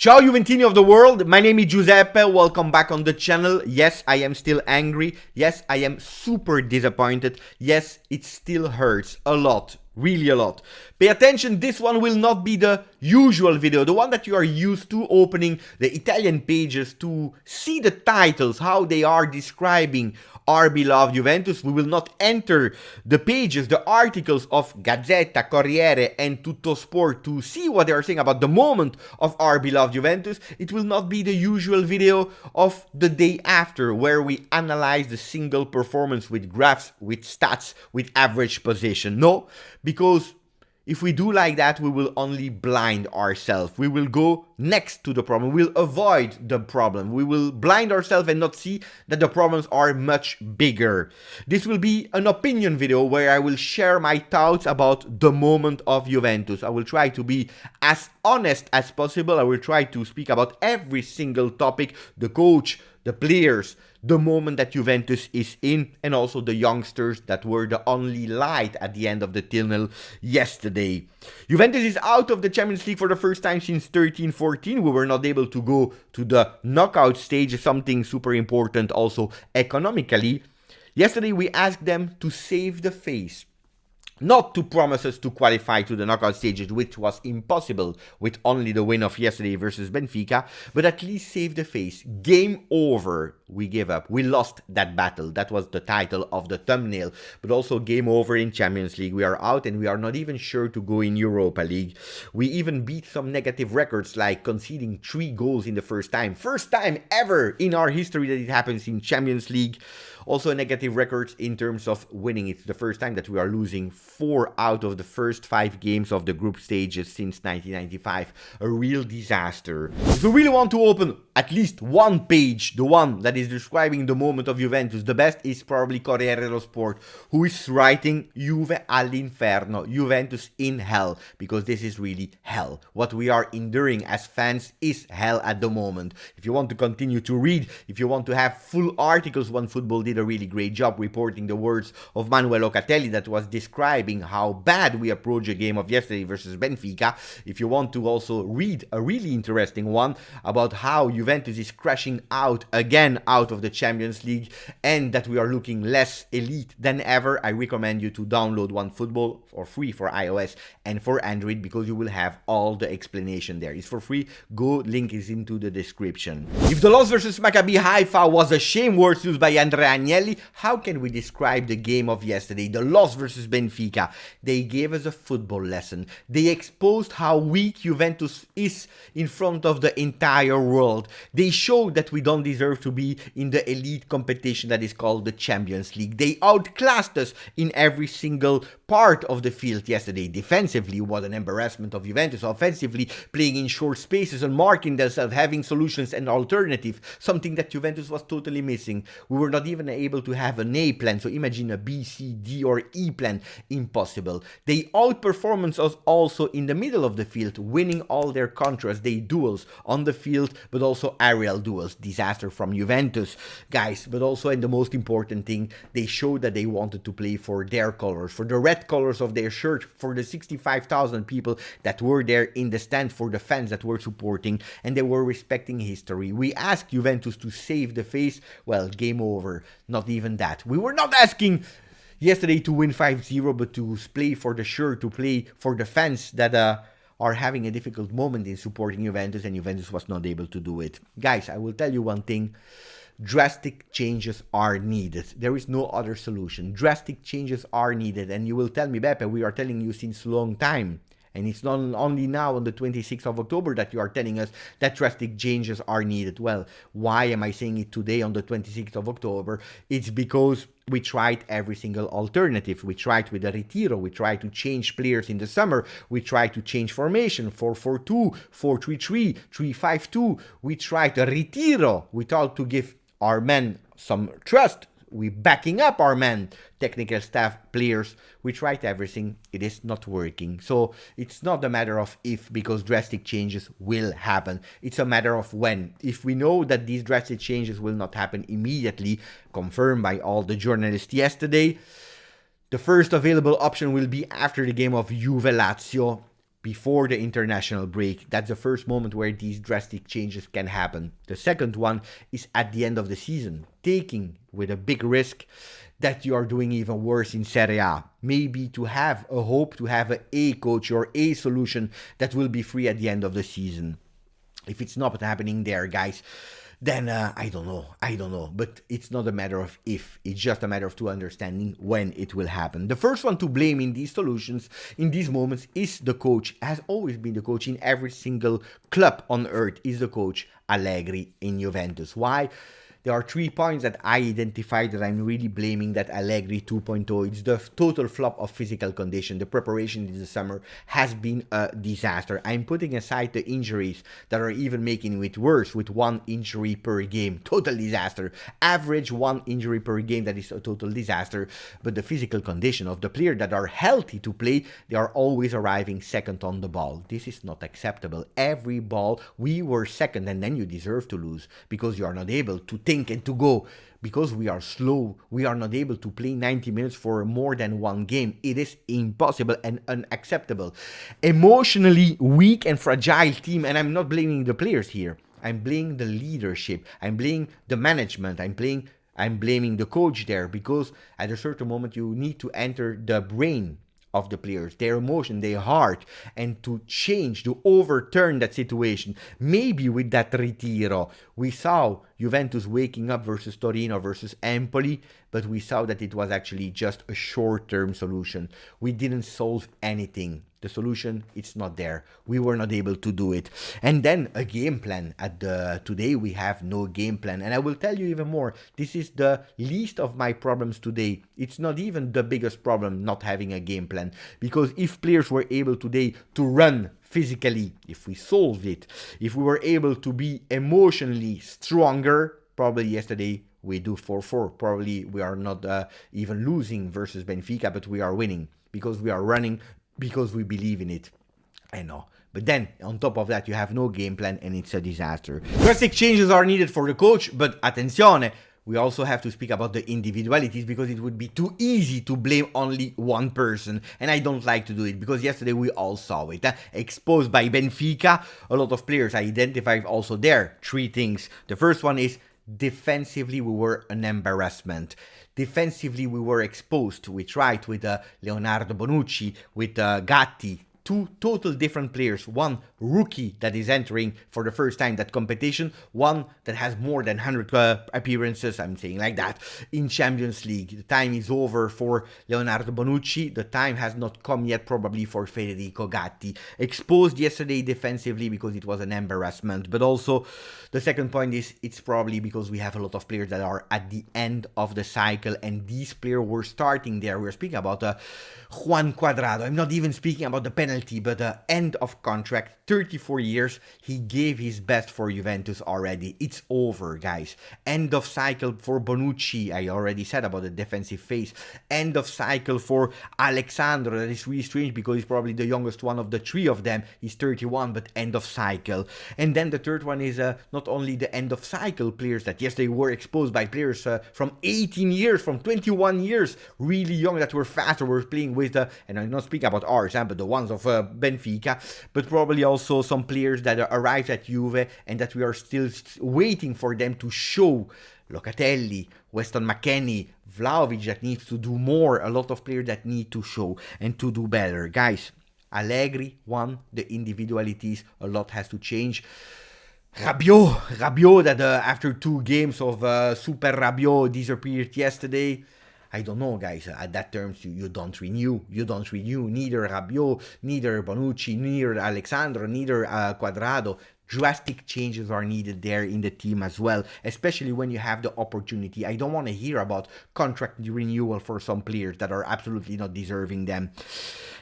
Ciao Juventini of the world, my name is Giuseppe, welcome back on the channel. Yes, I am still angry. Yes, I am super disappointed. Yes, it still hurts a lot, really a lot. Pay attention, this one will not be the usual video, the one that you are used to, opening the Italian pages to see the titles, how they are describing our beloved Juventus. We will not enter the pages, the articles of Gazzetta, Corriere and Tutto Sport to see what they are saying about the moment of our beloved Juventus. It will not be the usual video of the day after, where we analyze the single performance with graphs, with stats, with average position. No, because if we do like that, we will only blind ourselves. We will go next to the problem. We'll avoid the problem. We will blind ourselves and not see that the problems are much bigger. This will be an opinion video where I will share my thoughts about the moment of Juventus. I will try to be as honest as possible. I will try to speak about every single topic, the coach, the players, the moment that Juventus is in, and also the youngsters that were the only light at the end of the tunnel yesterday. Juventus is out of the Champions League for the first time since 13-14. We were not able to go to the knockout stage, something super important also economically. Yesterday we asked them to save the face. Not to promise us to qualify to the knockout stages, which was impossible with only the win of yesterday versus Benfica, but at least save the face. Game over. We gave up. We lost that battle. That was the title of the thumbnail. But also game over in Champions League. We are out and we are not even sure to go in Europa League. We even beat some negative records like conceding 3 goals in the first time. First time ever in our history that it happens in Champions League. Also negative records in terms of winning. It's the first time that we are losing 4 out of the first 5 games of the group stages since 1995. A real disaster. If we really want to open at least one page, the one that is describing the moment of Juventus, the best is probably Corriere dello Sport, who is writing Juve all'inferno, Juventus in hell, because this is really hell. What we are enduring as fans is hell at the moment. If you want to continue to read, if you want to have full articles, OneFootball did a really great job reporting the words of Manuel Locatelli that was describing how bad we approached the game of yesterday versus Benfica. If you want to also read a really interesting one about how Juventus is crashing out again out of the Champions League and that we are looking less elite than ever, I recommend you to download OneFootball for free for iOS and for Android, because you will have all the explanation there. It's for free. Go, link is into the description. If the loss versus Maccabi Haifa was a shame, words used by Andrea Agnelli, how can we describe the game of yesterday, the loss versus Benfica? They gave us a football lesson. They exposed how weak Juventus is in front of the entire world. They showed that we don't deserve to be in the elite competition that is called the Champions League. They outclassed us in every single part of the field yesterday. Defensively, what an embarrassment of Juventus. Offensively, playing in short spaces and marking themselves, having solutions and alternative, something that Juventus was totally missing. We were not even able to have an A plan, so imagine a B, C, D or E plan. Impossible. They outperformed us also in the middle of the field, winning all their contras, they duels on the field, but also aerial duels. Disaster from Juventus, guys. But also, and the most important thing, they showed that they wanted to play for their colors, for the red colors of their shirt, for the 65,000 people that were there in the stand, for the fans that were supporting, and they were respecting history. We asked Juventus to save the face. Well, game over. Not even that. We were not asking yesterday to win 5-0, but to play for the shirt, to play for the fans that are having a difficult moment in supporting Juventus, and Juventus was not able to do it. Guys, I will tell you one thing. Drastic changes are needed. There is no other solution. Drastic changes are needed. And you will tell me, Beppe, we are telling you since a long time. And it's not only now on the 26th of October that you are telling us that drastic changes are needed. Well, why am I saying it today on the 26th of October? It's because we tried every single alternative. We tried with the Retiro. We tried to change players in the summer. We tried to change formation, 4-4-2, 4-3-3, 3-5-2. We tried a Retiro. We thought to give our men some trust. We backing up our men, technical staff, players. We tried everything. It is not working. So it's not a matter of if, because drastic changes will happen. It's a matter of when. If we know that these drastic changes will not happen immediately, confirmed by all the journalists yesterday, the first available option will be after the game of Juve Lazio. before the international break. That's the first moment where these drastic changes can happen. The second one is at the end of the season, taking with a big risk that you are doing even worse in Serie A. Maybe to have a hope, to have a coach or a solution that will be free at the end of the season. If it's not happening there, guys, then I don't know. But it's not a matter of if, it's just a matter of understanding when it will happen. The first one to blame in these solutions, in these moments, is the coach. Has always been the coach in every single club on earth, is the coach Allegri in Juventus. Why? There are 3 points that I identified that I'm really blaming that Allegri 2.0. It's the total flop of physical condition. The preparation in the summer has been a disaster. I'm putting aside the injuries that are even making it worse with 1 injury per game. Total disaster. Average 1 injury per game, that is a total disaster. But the physical condition of the players that are healthy to play, they are always arriving second on the ball. This is not acceptable. Every ball, we were second, and then you deserve to lose because you are not able to think and to go, because we are slow. We are not able to play 90 minutes for more than 1 game. It is impossible and unacceptable. Emotionally weak and fragile team, and I'm not blaming the players here. I'm blaming the leadership. I'm blaming the management. I'm blaming the coach there, because at a certain moment you need to enter the brain of the players, their emotion, their heart, and to change, to overturn that situation. Maybe with that retiro, we saw Juventus waking up versus Torino, versus Empoli, but we saw that it was actually just a short-term solution. We didn't solve anything. The solution, it's not there. We were not able to do it. And then a game plan. Today we have no game plan. And I will tell you even more. This is the least of my problems today. It's not even the biggest problem not having a game plan. Because if players were able today to run physically, if we solved it, if we were able to be emotionally stronger, probably yesterday we do 4-4. Probably we are not even losing versus Benfica, but we are winning. Because we are running, because we believe in it. I know. But then, on top of that, you have no game plan and it's a disaster. Drastic changes are needed for the coach, but attenzione, we also have to speak about the individualities, because it would be too easy to blame only one person. And I don't like to do it, because yesterday we all saw it. Exposed by Benfica, a lot of players. I identified also there 3 things. The first one is defensively we were an embarrassment. Defensively, we were exposed. We tried with Leonardo Bonucci, with Gatti, 2 total different players. One rookie that is entering for the first time that competition, one that has more than 100 appearances, I'm saying like that, in Champions League. The time is over for Leonardo Bonucci. The time has not come yet probably for Federico Gatti. Exposed yesterday defensively because it was an embarrassment. But also, the second point is, it's probably because we have a lot of players that are at the end of the cycle, and these players were starting there. We're speaking about Juan Cuadrado. I'm not even speaking about the penalty, but end of contract. 34 years, he gave his best for Juventus already. It's over, guys. End of cycle for Bonucci. I already said about the defensive phase. End of cycle for Alexandro. That is really strange, because he's probably the youngest one of the 3 of them. He's 31, but end of cycle. And then the third one is not only the end of cycle players that yesterday were exposed by players from 18 years, from 21 years, really young, that were faster, were playing with and I'm not speaking about ours, but the ones of Benfica, but probably also some players that arrived at Juve and that we are still waiting for them to show. Locatelli, Weston McKennie, Vlahovic that needs to do more. A lot of players that need to show and to do better. Guys, Allegri won the individualities. A lot has to change. Rabiot that after 2 games of Super Rabiot disappeared yesterday. I don't know, guys. At that terms, you don't renew. You don't renew. Neither Rabiot, neither Bonucci, neither Alexandro, neither Cuadrado. Drastic changes are needed there in the team as well, especially when you have the opportunity. I don't want to hear about contract renewal for some players that are absolutely not deserving them.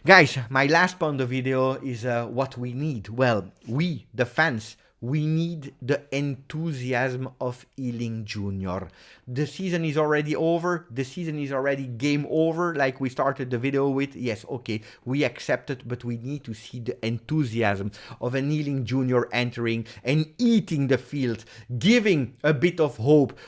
Guys, my last point of the video is what we need. Well, we, the fans, we need the enthusiasm of Ealing Jr. The season is already over. The season is already game over, like we started the video with. Yes, okay, we accept it, but we need to see the enthusiasm of an Ealing Jr. entering and eating the field, giving a bit of hope,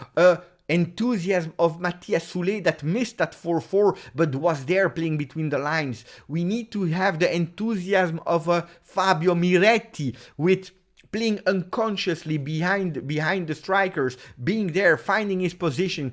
enthusiasm of Mathias Soulé that missed that 4-4 but was there playing between the lines. We need to have the enthusiasm of Fabio Miretti with playing unconsciously behind the strikers, being there, finding his position,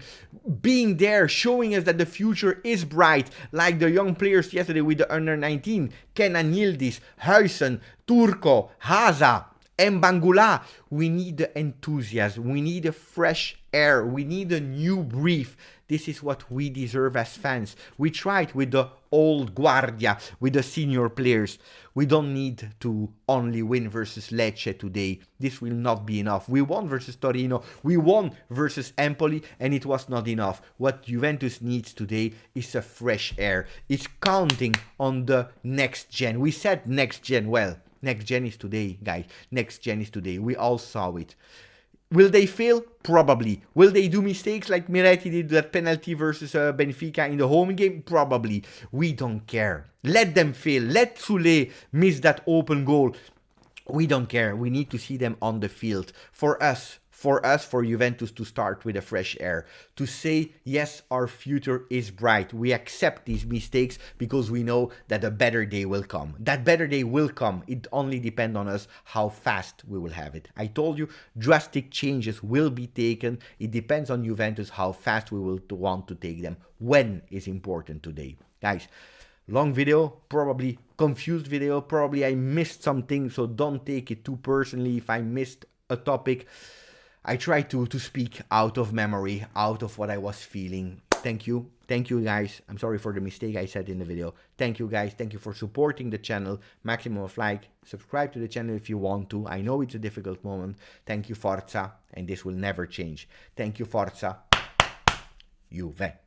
being there, showing us that the future is bright, like the young players yesterday with the under-19, Kenan Yildiz, Huijsen, Turco, Haza, Mbangula. We need the enthusiasm, we need a fresh air, we need a new breath. This is what we deserve as fans. We tried with the old Guardia, with the senior players. We don't need to only win versus Lecce today. This will not be enough. We won versus Torino, we won versus Empoli, and it was not enough. What Juventus needs today is a fresh air. It's counting on the next gen. We said next gen, well, next gen is today, guys. Next gen is today. We all saw it. Will they fail? Probably. Will they do mistakes like Miretti did that penalty versus Benfica in the home game? Probably. We don't care. Let them fail. Let Soulé miss that open goal. We don't care. We need to see them on the field. For Juventus to start with a fresh air, to say, yes, our future is bright. We accept these mistakes because we know that a better day will come. That better day will come. It only depends on us how fast we will have it. I told you, drastic changes will be taken. It depends on Juventus how fast we will want to take them. When is important today. Guys, long video, probably confused video, probably I missed something, so don't take it too personally if I missed a topic. I try to speak out of memory, out of what I was feeling. Thank you. Thank you, guys. I'm sorry for the mistake I said in the video. Thank you, guys. Thank you for supporting the channel. Maximum of like. Subscribe to the channel if you want to. I know it's a difficult moment. Thank you, Forza. And this will never change. Thank you, Forza. Juve.